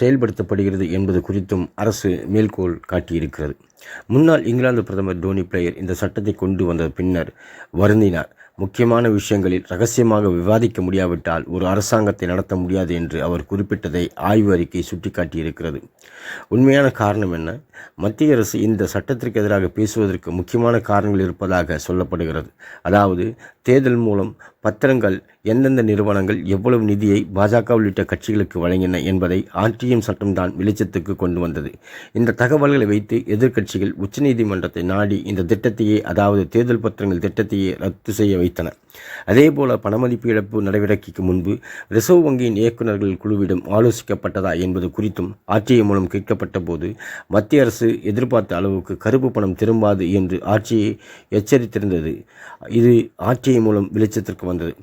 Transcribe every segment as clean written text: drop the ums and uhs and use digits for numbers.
செயல்படுத்தப்படுகிறது என்பது குறித்தும் அரசு மேல்கோள் காட்டியிருக்கிறது. முன்னாள் இங்கிலாந்து பிரதமர் டோனி பிளேயர் இந்த சட்டத்தை கொண்டு வந்த பின்னர் வருந்தினார். முக்கியமான விஷயங்களில் ரகசியமாக விவாதிக்க முடியாவிட்டால் ஒரு அரசாங்கத்தை நடத்த முடியாது என்று அவர் குறிப்பிட்டதை ஆய்வு அறிக்கை சுட்டிக்காட்டியிருக்கிறது. உண்மையான காரணம் என்ன? மத்திய அரசு இந்த சட்டத்திற்கு எதிராக பேசுவதற்கு முக்கியமான காரணங்கள் இருப்பதாக சொல்லப்படுகிறது. அதாவது, தேர்தல் மூலம் பத்திரங்கள் எந்தெந்த நிறுவனங்கள் எவ்வளவு நிதியை பாஜக உள்ளிட்ட கட்சிகளுக்கு வழங்கின என்பதை ஆர்டிஎம் சட்டம்தான் வெளிச்சத்துக்கு கொண்டு வந்தது. இந்த தகவல்களை வைத்து எதிர்க்கட்சிகள் உச்சநீதிமன்றத்தை நாடி இந்த திட்டத்தையே, அதாவது தேர்தல் பத்திரங்கள் திட்டத்தையே ரத்து செய்ய வைத்தன. அதேபோல பணமதிப்பு இழப்பு நடவடிக்கைக்கு முன்பு ரிசர்வ் வங்கியின் இயக்குநர்கள் குழுவிடம் ஆலோசிக்கப்பட்டதா என்பது குறித்தும் ஆர்டிஐ மூலம் கேட்கப்பட்ட போது மத்திய அரசு எதிர்பார்த்த அளவுக்கு கருப்பு பணம் திரும்பாது என்று ஆர்டிஐ எச்சரித்திருந்தது. இது ஆர்டிஐ மூலம் வெளிச்சத்திற்கு வந்தது.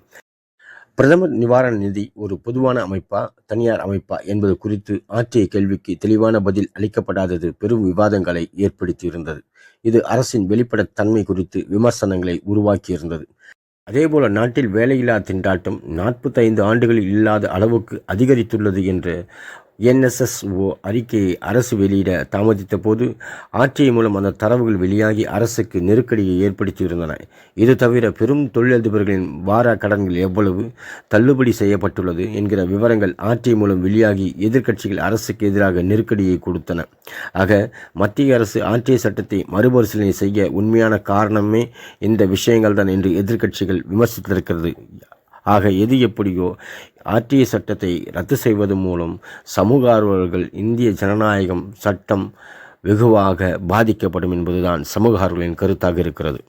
பிரதமர் நிவாரண நிதி ஒரு பொதுவான அமைப்பா, தனியார் அமைப்பா என்பது குறித்து ஆர்டிஐ கேள்விக்கு தெளிவான பதில் அளிக்கப்படாதது பெரும் விவாதங்களை ஏற்படுத்தியிருந்தது. இது அரசின் வெளிப்படைத்தன்மை குறித்து விமர்சனங்களை உருவாக்கியிருந்தது. அதேபோல நாட்டில் வேலையில்லா திண்டாட்டம் 45 ஆண்டுகளில் இல்லாத அளவுக்கு அதிகரித்துள்ளது என்ற NSSO அறிக்கையை அரசு வெளியிட தாமதித்த போது ஆர்டிஐ மூலம் அந்த தரவுகள் வெளியாகி அரசுக்கு நெருக்கடியை ஏற்படுத்தியிருந்தன. இது தவிர பெரும் தொழிலதிபர்களின் வார கடன்கள் எவ்வளவு தள்ளுபடி செய்யப்பட்டுள்ளது என்கிற விவரங்கள் ஆர்டிஐ மூலம் வெளியாகி எதிர்க்கட்சிகள் அரசுக்கு எதிராக நெருக்கடியை கொடுத்தன. ஆக, மத்திய அரசு ஆர்டிஐ சட்டத்தை மறுபரிசீலனை செய்ய உண்மையான காரணமே இந்த விஷயங்கள் தான் என்று எதிர்க்கட்சிகள் விமர்சித்திருக்கிறது. ஆக, எது எப்படியோ ஆர்டிஐ சட்டத்தை ரத்து செய்வது மூலம் சமூக ஆர்வலர்கள் இந்திய ஜனநாயகம் சட்டம் வெகுவாக பாதிக்கப்படும் என்பதுதான் சமூக ஆர்வலர்களின் கருத்தாக இருக்கிறது.